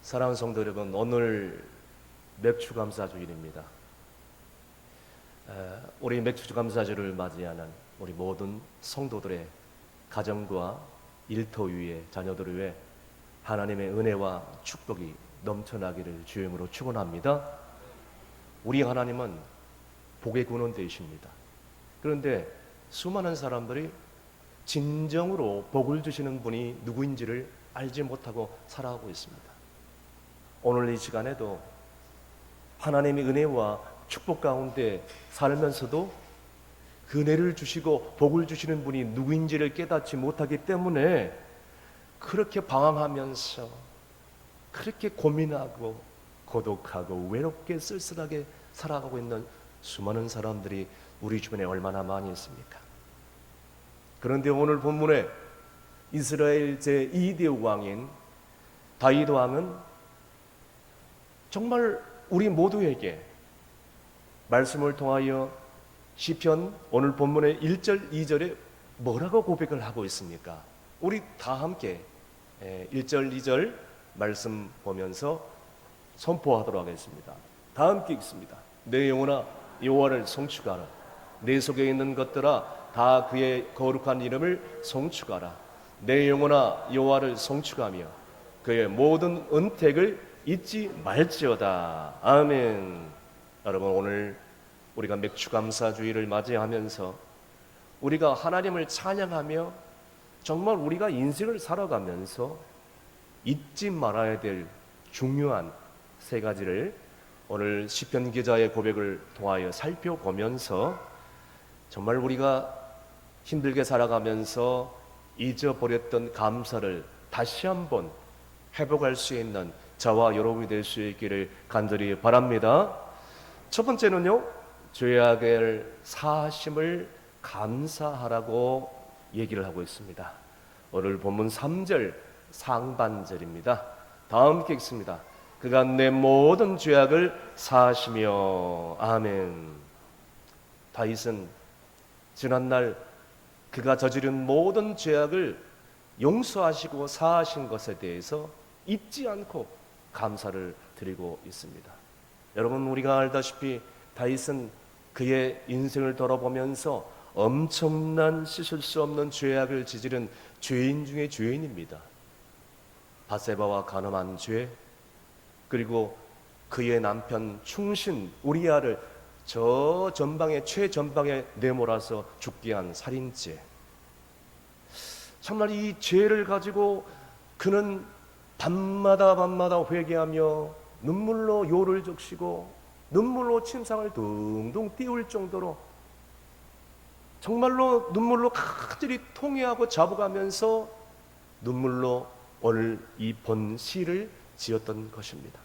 사랑하는 성도 여러분, 오늘 맥주감사주일입니다. 우리 맥주감사주를 맞이하는 우리 모든 성도들의 가정과 일터 위에 자녀들 위에 하나님의 은혜와 축복이 넘쳐나기를 주의 이름으로 축원합니다. 우리 하나님은 복의 근원 되십니다. 그런데 수많은 사람들이 진정으로 복을 주시는 분이 누구인지를 알지 못하고 살아가고 있습니다. 오늘 이 시간에도 하나님의 은혜와 축복 가운데 살면서도 그 은혜를 주시고 복을 주시는 분이 누구인지를 깨닫지 못하기 때문에 그렇게 방황하면서 그렇게 고민하고 고독하고 외롭게 쓸쓸하게 살아가고 있는 수많은 사람들이 우리 주변에 얼마나 많이 있습니까? 그런데 오늘 본문에 이스라엘 제2대 왕인 다윗 왕은 정말 우리 모두에게 말씀을 통하여 시편 오늘 본문의 1절 2절에 뭐라고 고백을 하고 있습니까? 우리 다 함께 1절 2절 말씀 보면서 선포하도록 하겠습니다. 다 함께 읽습니다. 내 영혼아 여호와를 송축하라. 내 속에 있는 것들아 다 그의 거룩한 이름을 송축하라. 내 영혼아 여호와를 송축하며 그의 모든 은택을 잊지 말지어다. 아멘. 여러분, 오늘 우리가 맥주감사주의를 맞이하면서 우리가 하나님을 찬양하며 정말 우리가 인생을 살아가면서 잊지 말아야 될 중요한 세 가지를 오늘 시편 기자의 고백을 통하여 살펴보면서 정말 우리가 힘들게 살아가면서 잊어버렸던 감사를 다시 한번 회복할 수 있는 저와 여러분이 될 수 있기를 간절히 바랍니다. 첫 번째는요, 죄악을 사하심을 감사하라고 얘기를 하고 있습니다. 오늘 본문 3절 상반절입니다. 다 함께 읽습니다. 그가 내 모든 죄악을 사하시며. 아멘. 다윗은 지난날 그가 저지른 모든 죄악을 용서하시고 사하신 것에 대해서 잊지 않고 감사를 드리고 있습니다. 여러분, 우리가 알다시피 다윗은 그의 인생을 돌아보면서 엄청난 씻을 수 없는 죄악을 저지른 죄인 중에 죄인입니다. 바세바와 간음한 죄, 그리고 그의 남편 충신 우리아를 저 전방에 최전방에 내몰아서 죽게 한 살인죄. 정말 이 죄를 가지고 그는 밤마다 회개하며 눈물로 요를 적시고 눈물로 침상을 둥둥 띄울 정도로 정말로 눈물로 간절히 통회하고 잡아가면서 눈물로 오늘 이 본 시를 지었던 것입니다.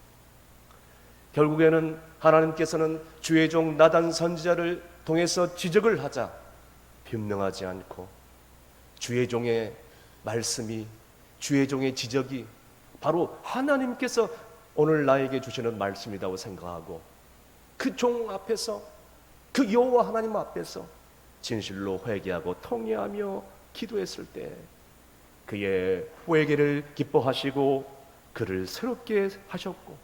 결국에는 하나님께서는 주의 종 나단 선지자를 통해서 지적을 하자 변명하지 않고 주의 종의 말씀이, 주의 종의 지적이 바로 하나님께서 오늘 나에게 주시는 말씀이라고 생각하고 그 종 앞에서, 그 여호와 하나님 앞에서 진실로 회개하고 통회하며 기도했을 때 그의 회개를 기뻐하시고 그를 새롭게 하셨고,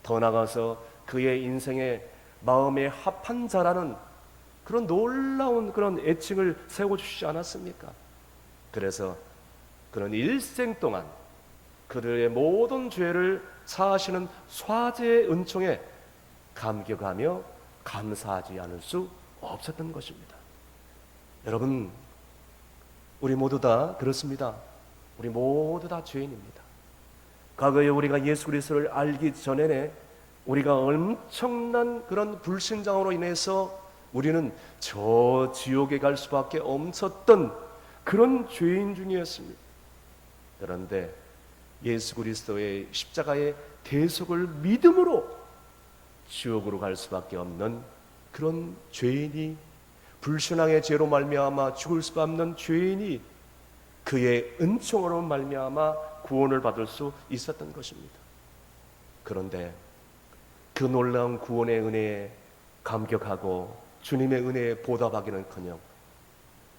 더 나아가서 그의 인생에 마음에 합한 자라는 그런 놀라운 그런 애칭을 세워주시지 않았습니까? 그래서 그런 일생 동안 그들의 모든 죄를 사하시는 화제의 은총에 감격하며 감사하지 않을 수 없었던 것입니다. 여러분, 우리 모두 다 그렇습니다. 우리 모두 다 죄인입니다. 과거에 우리가 예수 그리스도를 알기 전에는 우리가 엄청난 그런 불신앙으로 인해서 우리는 저 지옥에 갈 수밖에 없었던 그런 죄인 중이었습니다. 그런데 예수 그리스도의 십자가의 대속을 믿음으로 지옥으로 갈 수밖에 없는 그런 죄인이, 불신앙의 죄로 말미암아 죽을 수밖에 없는 죄인이 그의 은총으로 말미암아 구원을 받을 수 있었던 것입니다. 그런데 그 놀라운 구원의 은혜에 감격하고 주님의 은혜에 보답하기는커녕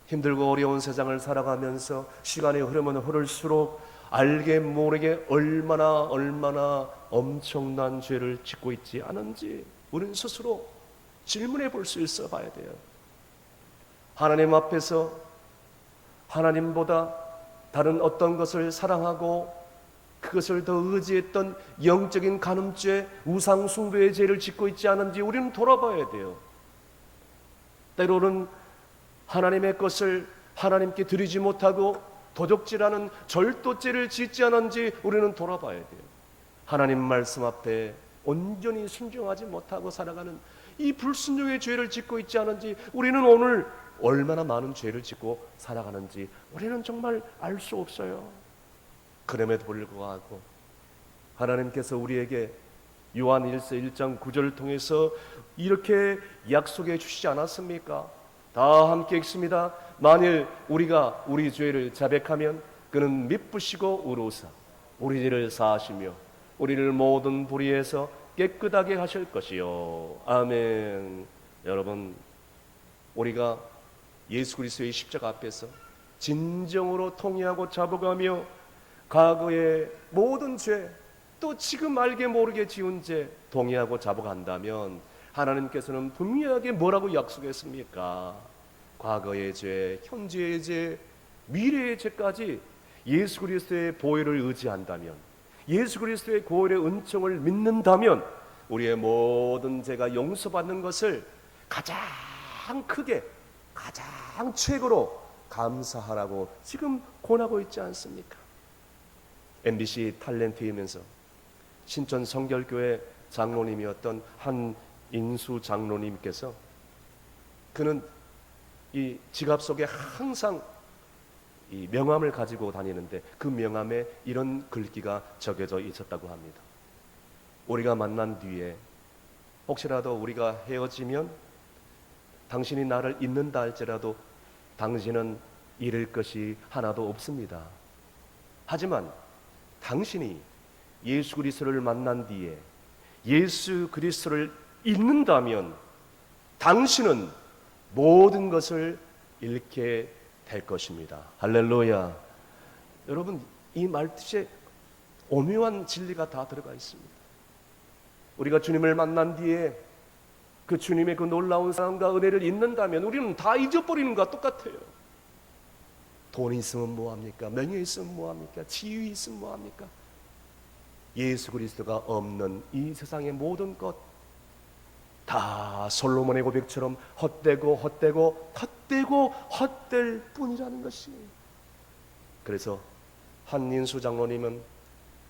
힘들고 어려운 세상을 살아가면서 시간이 흐르면 흐를수록 알게 모르게 얼마나 엄청난 죄를 짓고 있지 않은지 우리는 스스로 질문해 볼 수 있어 봐야 돼요. 하나님 앞에서 하나님보다 다른 어떤 것을 사랑하고 그것을 더 의지했던 영적인 간음죄, 우상 숭배의 죄를 짓고 있지 않은지 우리는 돌아봐야 돼요. 때로는 하나님의 것을 하나님께 드리지 못하고 도적질하는 절도죄를 짓지 않은지 우리는 돌아봐야 돼요. 하나님 말씀 앞에 온전히 순종하지 못하고 살아가는 이 불순종의 죄를 짓고 있지 않은지 우리는 오늘 얼마나 많은 죄를 짓고 살아가는지 우리는 정말 알 수 없어요. 그럼에도 불구하고 하나님께서 우리에게 요한 1장 9절을 통해서 이렇게 약속해 주시지 않았습니까? 다 함께 읽습니다. 만일 우리가 우리 죄를 자백하면 그는 미쁘시고 의로우사 우리 죄를 사하시며 우리를 모든 불의에서 깨끗하게 하실 것이요. 아멘. 여러분, 우리가 예수 그리스도의 십자가 앞에서 진정으로 통회하고 잡아가며 과거의 모든 죄, 또 지금 알게 모르게 지은 죄 동의하고 잡아간다면 하나님께서는 분명하게 뭐라고 약속했습니까? 과거의 죄, 현재의 죄, 미래의 죄까지 예수 그리스도의 보혈을 의지한다면, 예수 그리스도의 보혈의 은총을 믿는다면 우리의 모든 죄가 용서받는 것을 가장 크게, 가장 최고로 감사하라고 지금 권하고 있지 않습니까? MBC 탤런트이면서 신천 성결교회 장로님이었던 한인수 장로님께서 그는 이 지갑 속에 항상 이 명함을 가지고 다니는데 그 명함에 이런 글귀가 적혀져 있었다고 합니다. 우리가 만난 뒤에 혹시라도 우리가 헤어지면 당신이 나를 잊는다 할지라도 당신은 잃을 것이 하나도 없습니다. 하지만 당신이 예수 그리스도를 만난 뒤에 예수 그리스도를 잊는다면 당신은 모든 것을 잃게 될 것입니다. 할렐루야. 여러분, 이 말뜻에 오묘한 진리가 다 들어가 있습니다. 우리가 주님을 만난 뒤에 그 주님의 그 놀라운 사랑과 은혜를 잊는다면 우리는 다 잊어버리는 것과 똑같아요. 돈이 있으면 뭐합니까? 명예 있으면 뭐합니까? 지위 있으면 뭐합니까? 예수 그리스도가 없는 이 세상의 모든 것 다 솔로몬의 고백처럼 헛되고 헛될 뿐이라는 것이. 그래서 한인수 장로님은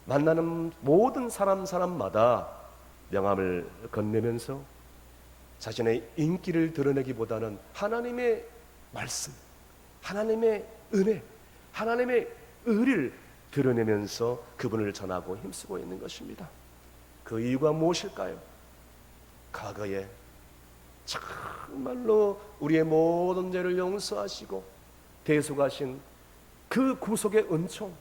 만나는 모든 사람마다 명함을 건네면서 자신의 인기를 드러내기보다는 하나님의 말씀, 하나님의 은혜, 하나님의 의를 드러내면서 그분을 전하고 힘쓰고 있는 것입니다. 그 이유가 무엇일까요? 과거에 정말로 우리의 모든 죄를 용서하시고 대속하신 그 구속의 은총,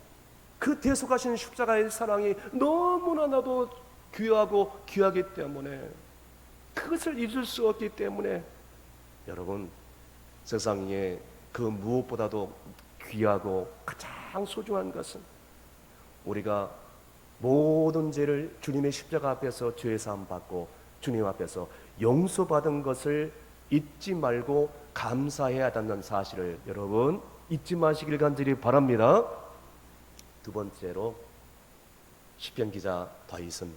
그 대속하신 십자가의 사랑이 너무나 나도 귀하고 귀하기 때문에 그것을 잊을 수 없기 때문에 여러분, 세상에 그 무엇보다도 귀하고 가장 소중한 것은 우리가 모든 죄를 주님의 십자가 앞에서 죄사함 받고 주님 앞에서 용서받은 것을 잊지 말고 감사해야 한다는 사실을 여러분 잊지 마시길 간절히 바랍니다. 두 번째로 시편 기자 다윗은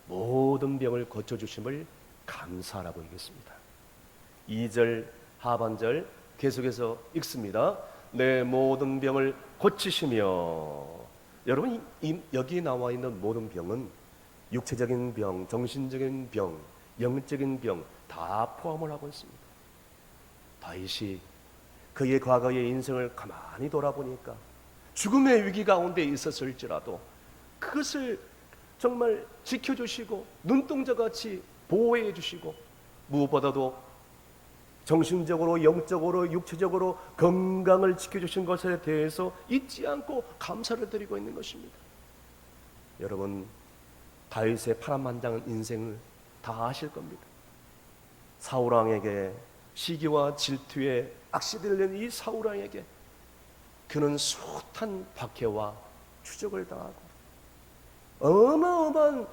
모든 병을 고쳐주심을 감사라고 읽었습니다. 2절 하반절 계속해서 읽습니다. 내 모든 병을 고치시며. 여러분, 여기 나와 있는 모든 병은 육체적인 병, 정신적인 병, 영적인 병 다 포함을 하고 있습니다. 다윗이 그의 과거의 인생을 가만히 돌아보니까 죽음의 위기 가운데 있었을지라도 그것을 정말 지켜주시고 눈동자같이 보호해 주시고 무엇보다도 정신적으로, 영적으로, 육체적으로 건강을 지켜주신 것에 대해서 잊지 않고 감사를 드리고 있는 것입니다. 여러분, 다윗의 파란만장한 인생을 다 아실 겁니다. 사울왕에게 시기와 질투에 악시들린 이 사울왕에게 그는 숱한 박해와 추적을 당하고 어마어마한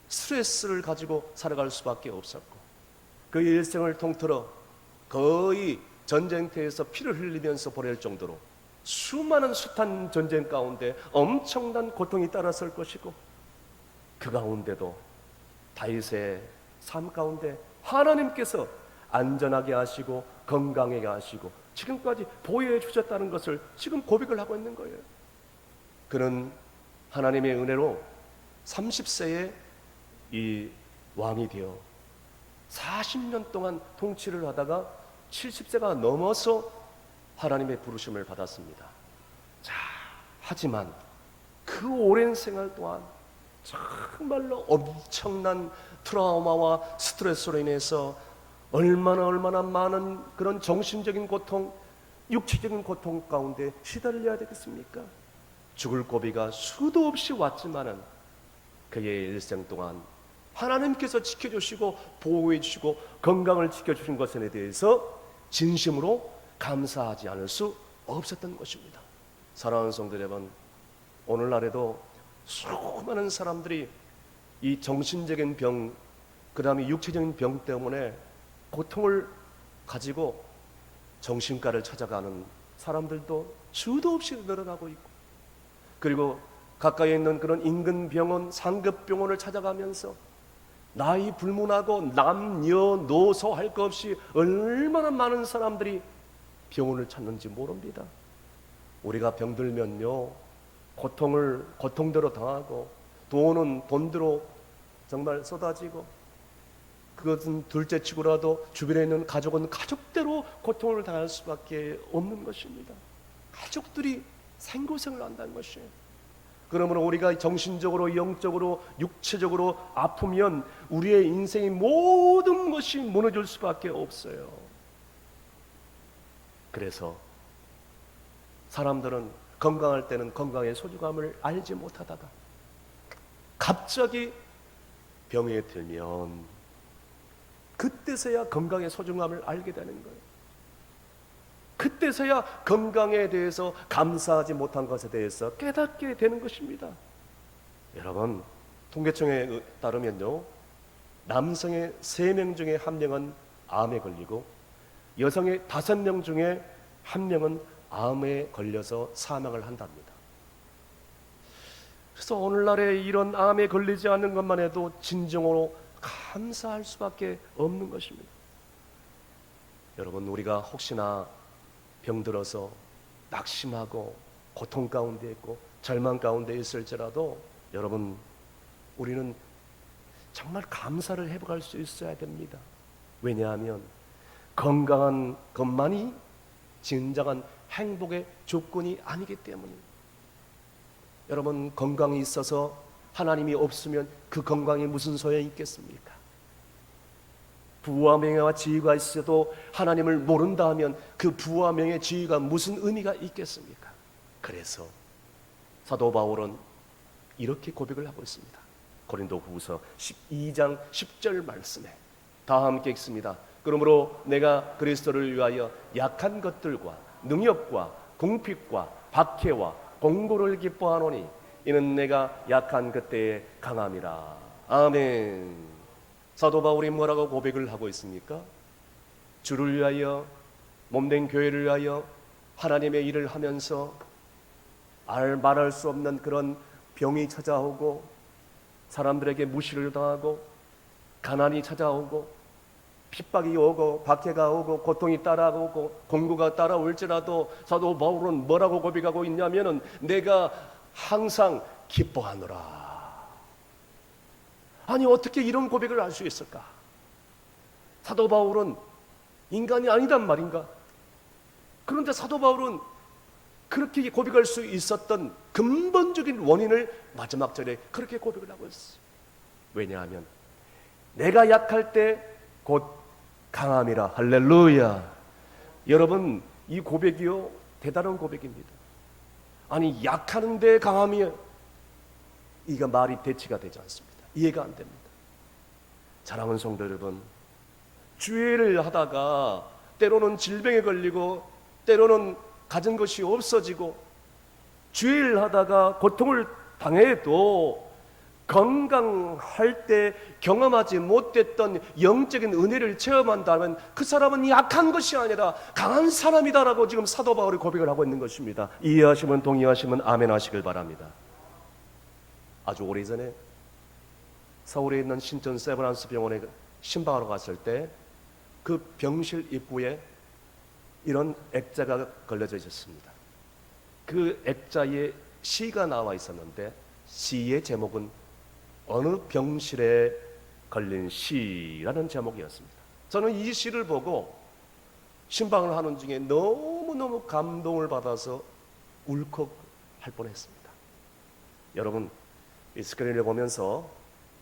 스트레스를 가지고 살아갈 수밖에 없었고, 그 일생을 통틀어 거의 전쟁터에서 피를 흘리면서 보낼 정도로 수많은 숱한 전쟁 가운데 엄청난 고통이 따랐을 것이고, 그 가운데도 다윗의 삶 가운데 하나님께서 안전하게 하시고 건강하게 하시고 지금까지 보호해 주셨다는 것을 지금 고백을 하고 있는 거예요. 그는 하나님의 은혜로 30세에 이 왕이 되어 40년 동안 통치를 하다가 70세가 넘어서 하나님의 부르심을 받았습니다. 자, 하지만 그 오랜 생활 동안 정말로 엄청난 트라우마와 스트레스로 인해서 얼마나 많은 그런 정신적인 고통, 육체적인 고통 가운데 시달려야 되겠습니까? 죽을 고비가 수도 없이 왔지만은 그의 일생 동안 하나님께서 지켜주시고 보호해 주시고 건강을 지켜주신 것에 대해서 진심으로 감사하지 않을 수 없었던 것입니다. 사랑하는 성도 여러분, 오늘날에도 수많은 사람들이 이 정신적인 병, 그 다음에 육체적인 병 때문에 고통을 가지고 정신과를 찾아가는 사람들도 수도 없이 늘어나고 있고, 그리고 가까이에 있는 그런 인근 병원, 상급 병원을 찾아가면서 나이 불문하고 남녀노소 할 것 없이 얼마나 많은 사람들이 병원을 찾는지 모릅니다. 우리가 병들면요, 고통을 고통대로 당하고 돈은 돈대로 정말 쏟아지고, 그것은 둘째치고라도 주변에 있는 가족은 가족대로 고통을 당할 수밖에 없는 것입니다. 가족들이 생고생을 한다는 것이에요. 그러므로 우리가 정신적으로, 영적으로, 육체적으로 아프면 우리의 인생의 모든 것이 무너질 수밖에 없어요. 그래서 사람들은 건강할 때는 건강의 소중함을 알지 못하다가 갑자기 병에 들면 그때서야 건강의 소중함을 알게 되는 거예요. 그때서야 건강에 대해서 감사하지 못한 것에 대해서 깨닫게 되는 것입니다. 여러분, 통계청에 따르면요, 남성의 3명 중에 1명은 암에 걸리고 여성의 5명 중에 1명은 암에 걸려서 사망을 한답니다. 그래서 오늘날에 이런 암에 걸리지 않는 것만 해도 진정으로 감사할 수밖에 없는 것입니다. 여러분, 우리가 혹시나 병들어서 낙심하고 고통 가운데 있고 절망 가운데 있을지라도 여러분, 우리는 정말 감사를 회복할 수 있어야 됩니다. 왜냐하면 건강한 것만이 진정한 행복의 조건이 아니기 때문입니다. 여러분, 건강이 있어서 하나님이 없으면 그 건강이 무슨 소용이 있겠습니까? 부와 명예와 지위가 있어도 하나님을 모른다 하면 그 부와 명예, 지위가 무슨 의미가 있겠습니까? 그래서 사도 바울은 이렇게 고백을 하고 있습니다. 고린도후서 12장 10절 말씀에 다 함께 읽습니다. 그러므로 내가 그리스도를 위하여 약한 것들과 능력과 궁핍과 박해와 공고를 기뻐하노니 이는 내가 약한 그때의 강함이라. 아멘. 사도 바울이 뭐라고 고백을 하고 있습니까? 주를 위하여, 몸된 교회를 위하여 하나님의 일을 하면서 말할 수 없는 그런 병이 찾아오고 사람들에게 무시를 당하고 가난이 찾아오고 핍박이 오고 박해가 오고 고통이 따라오고 공고가 따라올지라도 사도 바울은 뭐라고 고백하고 있냐면은 내가 항상 기뻐하노라. 아니, 어떻게 이런 고백을 할 수 있을까? 사도 바울은 인간이 아니단 말인가? 그런데 사도 바울은 그렇게 고백할 수 있었던 근본적인 원인을 마지막 절에 그렇게 고백을 하고 있어요. 왜냐하면 내가 약할 때 곧 강함이라. 할렐루야. 여러분, 이 고백이요, 대단한 고백입니다. 아니, 약하는데 강함이요, 이거 말이 대치가 되지 않습니다. 이해가 안 됩니다. 사랑하는 성도 여러분, 주의를 하다가 때로는 질병에 걸리고 때로는 가진 것이 없어지고 주일하다가 고통을 당해도 건강할 때 경험하지 못했던 영적인 은혜를 체험한다면 그 사람은 약한 것이 아니라 강한 사람이다라고 지금 사도 바울이 고백을 하고 있는 것입니다. 이해하시면 동의하시면 아멘 하시길 바랍니다. 아주 오래전에 서울에 있는 신천 세브란스 병원에 신방하러 갔을 때 그 병실 입구에 이런 액자가 걸려져 있었습니다. 그 액자에 시가 나와 있었는데 시의 제목은 어느 병실에 걸린 시라는 제목이었습니다. 저는 이 시를 보고 신방을 하는 중에 너무너무 감동을 받아서 울컥할 뻔했습니다. 여러분, 이 스크린을 보면서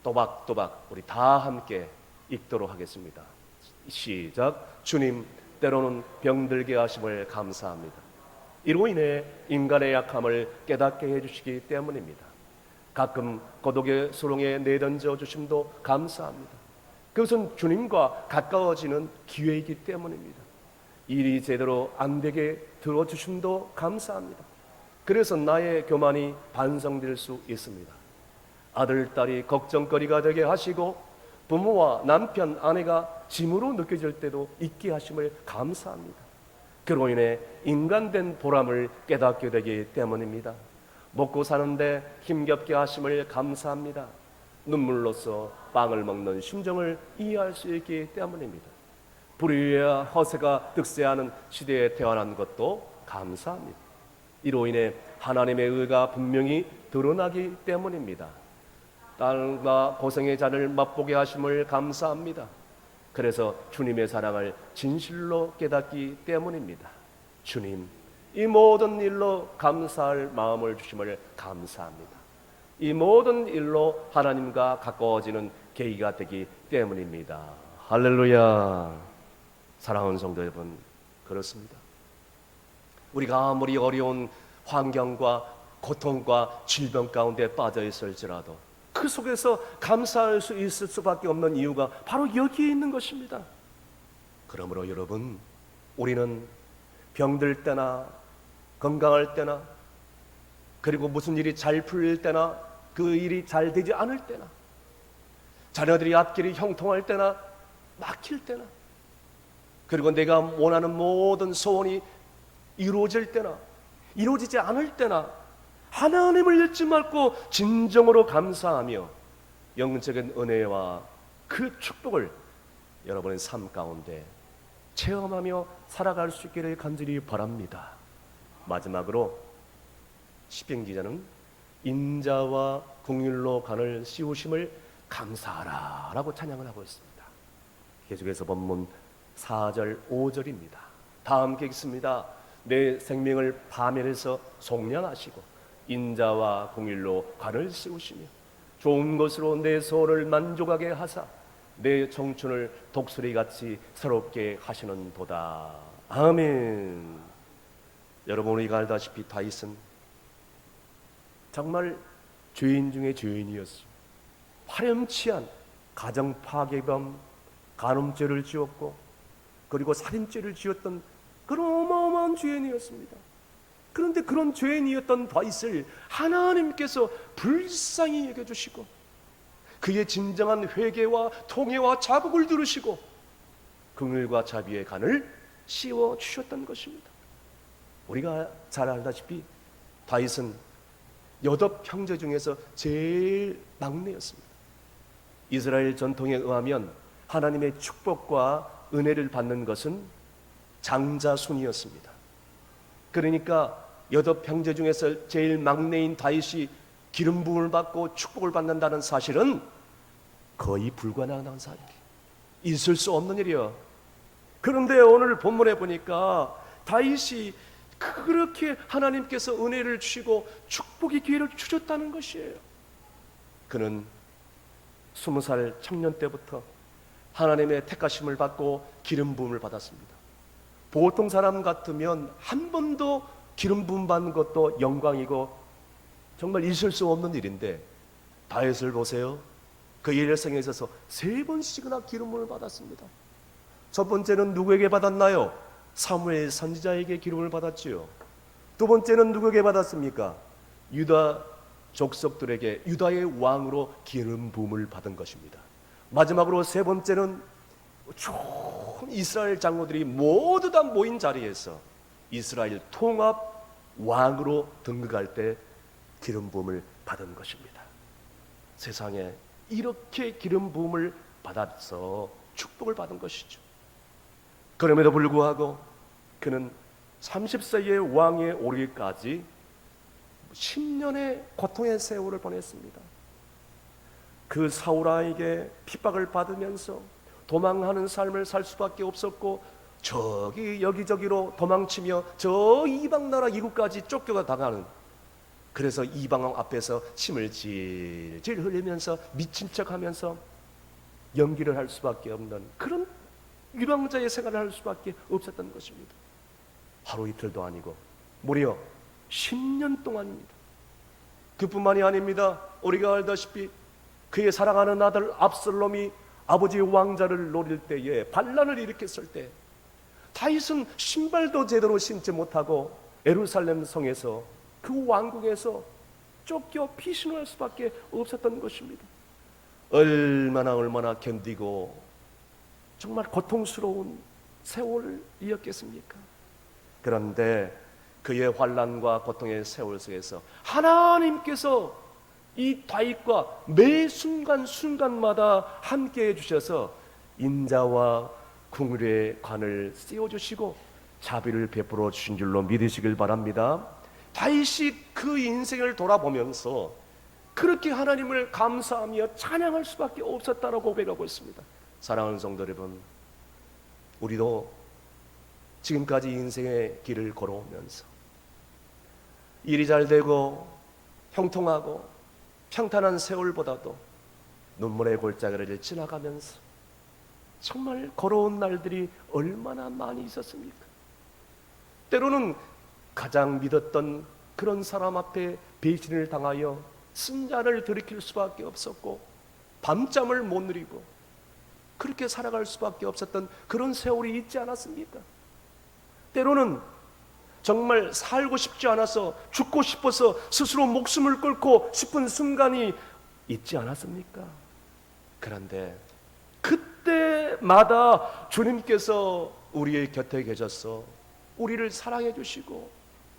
또박또박 우리 다 함께 읽도록 하겠습니다. 시작. 주님, 때로는 병들게 하심을 감사합니다. 이로 인해 인간의 약함을 깨닫게 해주시기 때문입니다. 가끔 고독의 수렁에 내던져 주심도 감사합니다. 그것은 주님과 가까워지는 기회이기 때문입니다. 일이 제대로 안 되게 들어주심도 감사합니다. 그래서 나의 교만이 반성될 수 있습니다. 아들, 딸이 걱정거리가 되게 하시고 부모와 남편, 아내가 짐으로 느껴질 때도 있게 하심을 감사합니다. 그로 인해 인간된 보람을 깨닫게 되기 때문입니다. 먹고 사는데 힘겹게 하심을 감사합니다. 눈물로써 빵을 먹는 심정을 이해할 수 있기 때문입니다. 불의와 허세가 득세하는 시대에 태어난 것도 감사합니다. 이로 인해 하나님의 의가 분명히 드러나기 때문입니다. 딸과 고생의 잔을 맛보게 하심을 감사합니다. 그래서 주님의 사랑을 진실로 깨닫기 때문입니다. 주님, 이 모든 일로 감사할 마음을 주심을 감사합니다. 이 모든 일로 하나님과 가까워지는 계기가 되기 때문입니다. 할렐루야. 사랑하는 성도 여러분, 그렇습니다. 우리가 아무리 어려운 환경과 고통과 질병 가운데 빠져 있을지라도 그 속에서 감사할 수 있을 수밖에 없는 이유가 바로 여기에 있는 것입니다. 그러므로 여러분, 우리는 병들 때나 건강할 때나 그리고 무슨 일이 잘 풀릴 때나 그 일이 잘 되지 않을 때나 자녀들이 앞길이 형통할 때나 막힐 때나 그리고 내가 원하는 모든 소원이 이루어질 때나 이루어지지 않을 때나 하나님을 잊지 말고 진정으로 감사하며 영적인 은혜와 그 축복을 여러분의 삶 가운데 체험하며 살아갈 수 있기를 간절히 바랍니다. 마지막으로 시편 기자는 인자와 긍휼로 간을 씌우심을 감사하라 라고 찬양을 하고 있습니다. 계속해서 본문 4절 5절입니다. 다 함께 읽습니다. 내 생명을 파멸해서 속량하시고 인자와 긍휼로 관을 씌우시며 좋은 것으로 내 소를 만족하게 하사 내 청춘을 독수리같이 새롭게 하시는 도다. 아멘. 여러분, 우리가 알다시피 다윗은 정말 죄인 중에 죄인이었어요. 파렴치한 가정 파괴범, 간음죄를 지었고 그리고 살인죄를 지었던 그런 어마어마한 죄인이었습니다. 그런데 그런 죄인이었던 다윗을 하나님께서 불쌍히 여겨주시고 그의 진정한 회개와 통회와 자복을 들으시고 긍휼과 자비의 간을 씌워주셨던 것입니다. 우리가 잘 알다시피 다윗은 8 형제 중에서 제일 막내였습니다. 이스라엘 전통에 의하면 하나님의 축복과 은혜를 받는 것은 장자순이었습니다. 그러니까 8 형제 중에서 제일 막내인 다윗이 기름 부음을 받고 축복을 받는다는 사실은 거의 불가능한 사실, 있을 수 없는 일이요. 그런데 오늘 본문에 보니까 다윗이 그렇게 하나님께서 은혜를 주시고 축복의 기회를 주셨다는 것이에요. 그는 20살 청년 때부터 하나님의 택하심을 받고 기름 부음을 받았습니다. 보통 사람 같으면 한 번도 기름 부음 받는 것도 영광이고 정말 있을 수 없는 일인데 다윗을 보세요. 그 일생에 있어서 3번씩이나 기름 부음을 받았습니다. 첫 번째는 누구에게 받았나요? 사무엘 선지자에게 기름을 받았지요. 두 번째는 누구에게 받았습니까? 유다 족속들에게 유다의 왕으로 기름 부음을 받은 것입니다. 마지막으로 세 번째는 좋은 이스라엘 장로들이 모두 다 모인 자리에서 이스라엘 통합 왕으로 등극할 때 기름 부음을 받은 것입니다. 세상에 이렇게 기름 부음을 받아서 축복을 받은 것이죠. 그럼에도 불구하고 그는 30세의 왕에 오르기까지 10년의 고통의 세월을 보냈습니다. 그 사울왕에게 핍박을 받으면서 도망하는 삶을 살 수밖에 없었고, 저기 여기저기로 도망치며 저 이방 나라 이국까지 쫓겨가 당하는, 그래서 이방왕 앞에서 침을 질질 흘리면서 미친 척하면서 연기를 할 수밖에 없는 그런 유랑자의 생활을 할 수밖에 없었던 것입니다. 하루 이틀도 아니고 무려 10년 동안입니다. 그뿐만이 아닙니다. 우리가 알다시피 그의 사랑하는 아들 압살롬이 아버지의 왕자를 노릴 때에 반란을 일으켰을 때 다윗은 신발도 제대로 신지 못하고 예루살렘 성에서 그 왕궁에서 쫓겨 피신할 수밖에 없었던 것입니다. 얼마나 견디고 정말 고통스러운 세월이었겠습니까? 그런데 그의 환난과 고통의 세월 속에서 하나님께서 이 다윗과 매 순간순간마다 함께해 주셔서 인자와 궁율의 관을 씌워주시고 자비를 베풀어 주신 줄로 믿으시길 바랍니다. 다윗이 그 인생을 돌아보면서 그렇게 하나님을 감사하며 찬양할 수밖에 없었다라고 고백하고 있습니다. 사랑하는 성도 여러분, 우리도 지금까지 인생의 길을 걸어오면서 일이 잘 되고 형통하고 평탄한 세월보다도 눈물의 골짜기를 지나가면서 정말 걸어온 날들이 얼마나 많이 있었습니까? 때로는 가장 믿었던 그런 사람 앞에 배신을 당하여 승자를 들이킬 수밖에 없었고 밤잠을 못 누리고 그렇게 살아갈 수밖에 없었던 그런 세월이 있지 않았습니까? 때로는 정말 살고 싶지 않아서 죽고 싶어서 스스로 목숨을 끊고 싶은 순간이 있지 않았습니까? 그런데 그때마다 주님께서 우리의 곁에 계셔서 우리를 사랑해 주시고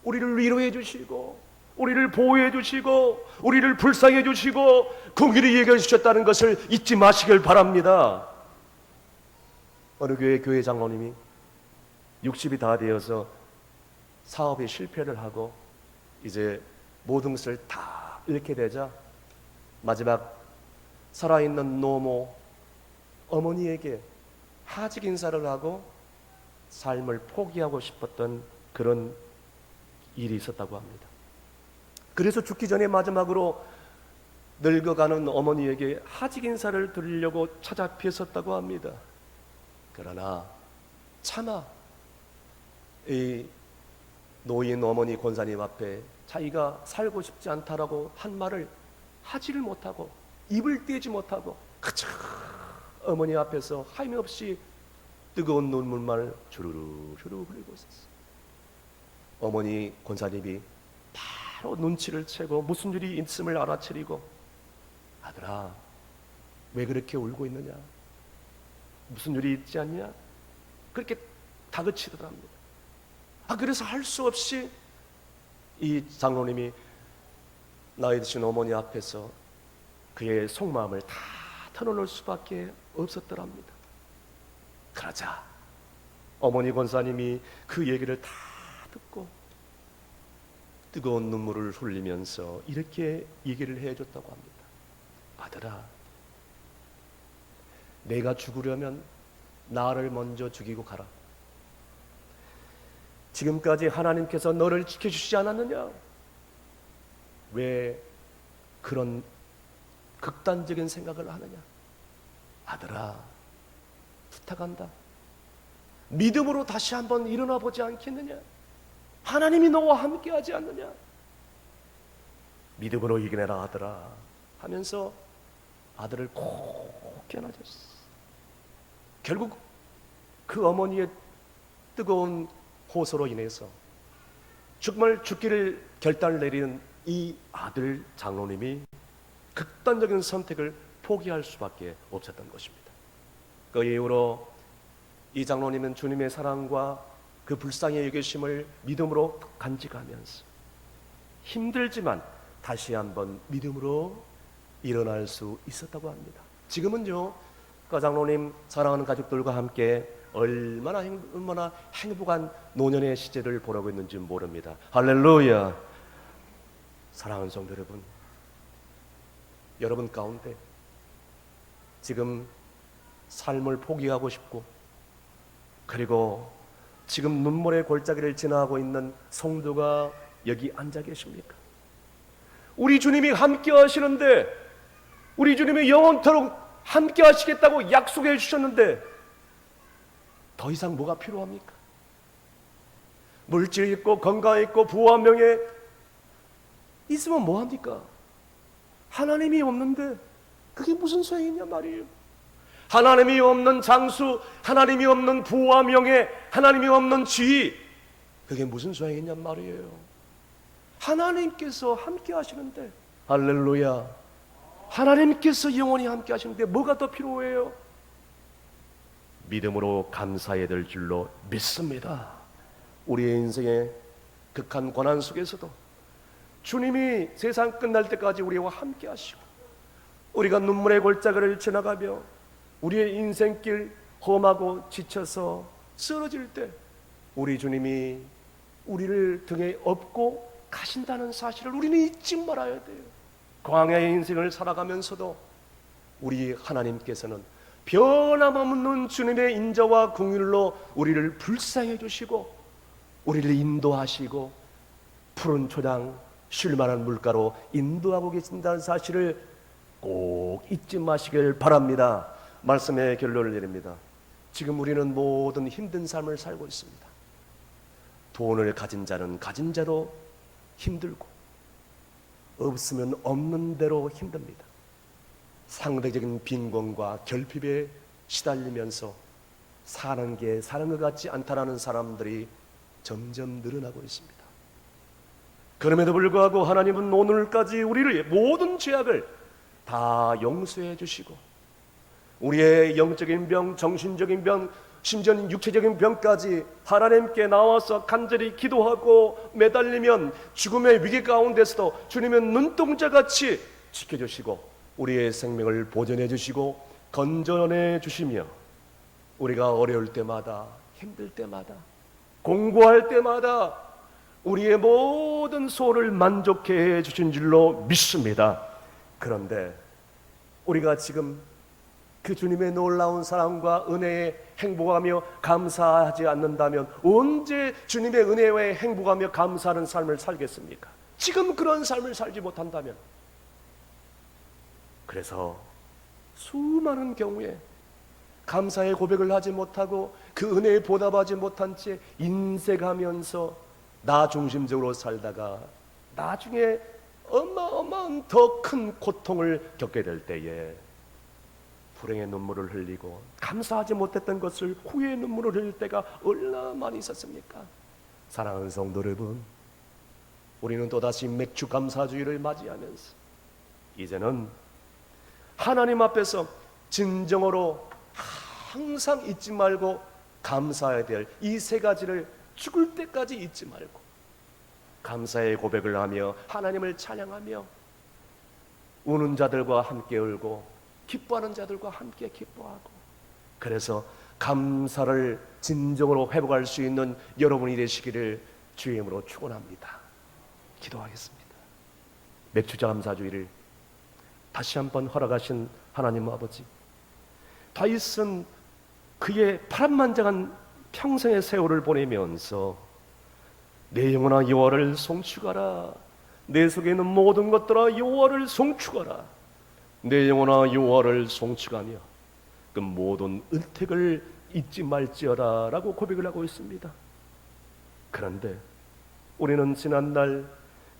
우리를 위로해 주시고 우리를 보호해 주시고 우리를 불쌍해 주시고 긍휼히 여겨 주셨다는 것을 잊지 마시길 바랍니다. 어느 교회 장로님이 60이 다 되어서 사업에 실패를 하고 이제 모든 것을 다 잃게 되자 마지막 살아있는 노모 어머니에게 하직 인사를 하고 삶을 포기하고 싶었던 그런 일이 있었다고 합니다. 그래서 죽기 전에 마지막으로 늙어가는 어머니에게 하직 인사를 드리려고 찾아뵀었다고 합니다. 그러나 차마 이 노인 어머니 권사님 앞에 자기가 살고 싶지 않다라고 한 말을 하지를 못하고 입을 떼지 못하고 그저 어머니 앞에서 하임없이 뜨거운 눈물만 주르르 흘리고 있었어요. 어머니 권사님이 바로 눈치를 채고 무슨 일이 있음을 알아차리고 아들아 왜 그렇게 울고 있느냐, 무슨 일이 있지 않냐, 그렇게 다그치더랍니다. 그래서 할 수 없이 이 장로님이 나이 드신 어머니 앞에서 그의 속마음을 다 털어놓을 수밖에 없었더랍니다. 그러자 어머니 권사님이 그 얘기를 다 듣고 뜨거운 눈물을 흘리면서 이렇게 얘기를 해줬다고 합니다. 아들아, 내가 죽으려면 나를 먼저 죽이고 가라. 지금까지 하나님께서 너를 지켜주시지 않았느냐? 왜 그런 극단적인 생각을 하느냐? 아들아, 부탁한다. 믿음으로 다시 한번 일어나 보지 않겠느냐? 하나님이 너와 함께 하지 않느냐? 믿음으로 이겨내라 아들아 하면서 아들을 꼭 껴안아줬어. 결국 그 어머니의 뜨거운 호소로 인해서 정말 죽기를 결단을 내리는 이 아들 장로님이 극단적인 선택을 포기할 수밖에 없었던 것입니다. 그 이후로 이 장로님은 주님의 사랑과 그 불쌍히 여기심을 믿음으로 간직하면서 힘들지만 다시 한번 믿음으로 일어날 수 있었다고 합니다. 지금은요, 그 장로님 사랑하는 가족들과 함께 얼마나 행복한 노년의 시절을 보내고 있는지 모릅니다. 할렐루야. 사랑하는 성도 여러분, 여러분 가운데 지금 삶을 포기하고 싶고, 그리고 지금 눈물의 골짜기를 지나가고 있는 성도가 여기 앉아 계십니까? 우리 주님이 함께 하시는데, 우리 주님이 영원토록 함께 하시겠다고 약속해 주셨는데 더 이상 뭐가 필요합니까? 물질 있고 건강 있고 부와 명예 있으면 뭐합니까? 하나님이 없는데 그게 무슨 소용이냐 말이에요. 하나님이 없는 장수, 하나님이 없는 부와 명예, 하나님이 없는 지위, 그게 무슨 소용이냐 말이에요. 하나님께서 함께 하시는데, 할렐루야, 하나님께서 영원히 함께 하시는데 뭐가 더 필요해요? 믿음으로 감사해야 될 줄로 믿습니다. 우리의 인생의 극한 고난 속에서도 주님이 세상 끝날 때까지 우리와 함께 하시고, 우리가 눈물의 골짜기를 지나가며 우리의 인생길 험하고 지쳐서 쓰러질 때 우리 주님이 우리를 등에 업고 가신다는 사실을 우리는 잊지 말아야 돼요. 광야의 인생을 살아가면서도 우리 하나님께서는 변함없는 주님의 인자와 긍휼로 우리를 불쌍해 주시고 우리를 인도하시고 푸른 초장 쉴만한 물가로 인도하고 계신다는 사실을 꼭 잊지 마시길 바랍니다. 말씀의 결론을 내립니다. 지금 우리는 모든 힘든 삶을 살고 있습니다. 돈을 가진 자는 가진 자로 힘들고 없으면 없는 대로 힘듭니다. 상대적인 빈곤과 결핍에 시달리면서 사는 게 사는 것 같지 않다라는 사람들이 점점 늘어나고 있습니다. 그럼에도 불구하고 하나님은 오늘까지 우리를 모든 죄악을 다 용서해 주시고 우리의 영적인 병, 정신적인 병, 심지어는 육체적인 병까지 하나님께 나와서 간절히 기도하고 매달리면 죽음의 위기 가운데서도 주님은 눈동자같이 지켜주시고 우리의 생명을 보존해 주시고 건져내 주시며 우리가 어려울 때마다 힘들 때마다 공부할 때마다 우리의 모든 소원을 만족해 해 주신 줄로 믿습니다. 그런데 우리가 지금 그 주님의 놀라운 사랑과 은혜에 행복하며 감사하지 않는다면 언제 주님의 은혜에 행복하며 감사하는 삶을 살겠습니까? 지금 그런 삶을 살지 못한다면, 그래서 수많은 경우에 감사의 고백을 하지 못하고 그 은혜에 보답하지 못한 채 인색하면서 나 중심적으로 살다가 나중에 어마어마한 더 큰 고통을 겪게 될 때에 불행의 눈물을 흘리고 감사하지 못했던 것을 후회의 눈물을 흘릴 때가 얼마나 많이 있었습니까? 사랑하는 성도 여러분, 우리는 또다시 맥주 감사주의를 맞이하면서 이제는 하나님 앞에서 진정으로 항상 잊지 말고 감사해야 될 이 세 가지를 죽을 때까지 잊지 말고 감사의 고백을 하며 하나님을 찬양하며 우는 자들과 함께 울고 기뻐하는 자들과 함께 기뻐하고, 그래서 감사를 진정으로 회복할 수 있는 여러분이 되시기를 주의 이름으로 축원합니다. 기도하겠습니다. 맥주자 감사주의를 다시 한번 허락하신 하나님 아버지, 다윗은 그의 파란만장한 평생의 세월을 보내면서 내 영혼아 여호와를 송축하라, 내 속에 있는 모든 것들아 여호와를 송축하라, 내 영혼아 여호와를 송축하며 그 모든 은택을 잊지 말지어다 라고 고백을 하고 있습니다. 그런데 우리는 지난날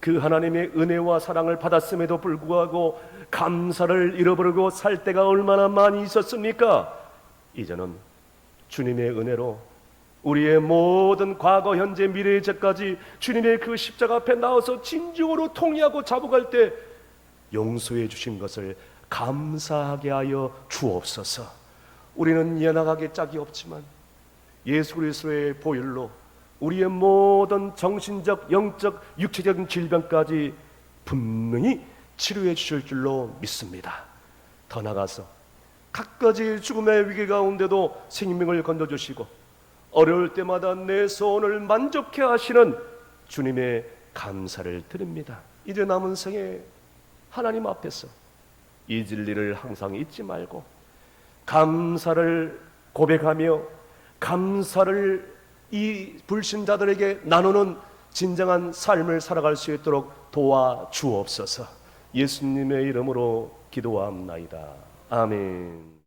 그 하나님의 은혜와 사랑을 받았음에도 불구하고 감사를 잃어버리고 살 때가 얼마나 많이 있었습니까? 이제는 주님의 은혜로 우리의 모든 과거, 현재, 미래의 죄까지 주님의 그 십자가 앞에 나와서 진정으로 통회하고 자복할 때 용서해 주신 것을 감사하게 하여 주옵소서. 우리는 이해나가게 짝이 없지만 예수 그리스도의 보혈로 우리의 모든 정신적, 영적, 육체적인 질병까지 분명히 치료해 주실 줄로 믿습니다. 더 나아가서 갖가지 죽음의 위기 가운데도 생명을 건져주시고 어려울 때마다 내 소원을 만족해 하시는 주님의 감사를 드립니다. 이제 남은 생에 하나님 앞에서 이 진리를 항상 잊지 말고 감사를 고백하며 감사를 이 불신자들에게 나누는 진정한 삶을 살아갈 수 있도록 도와주옵소서. 예수님의 이름으로 기도합나이다. 아멘.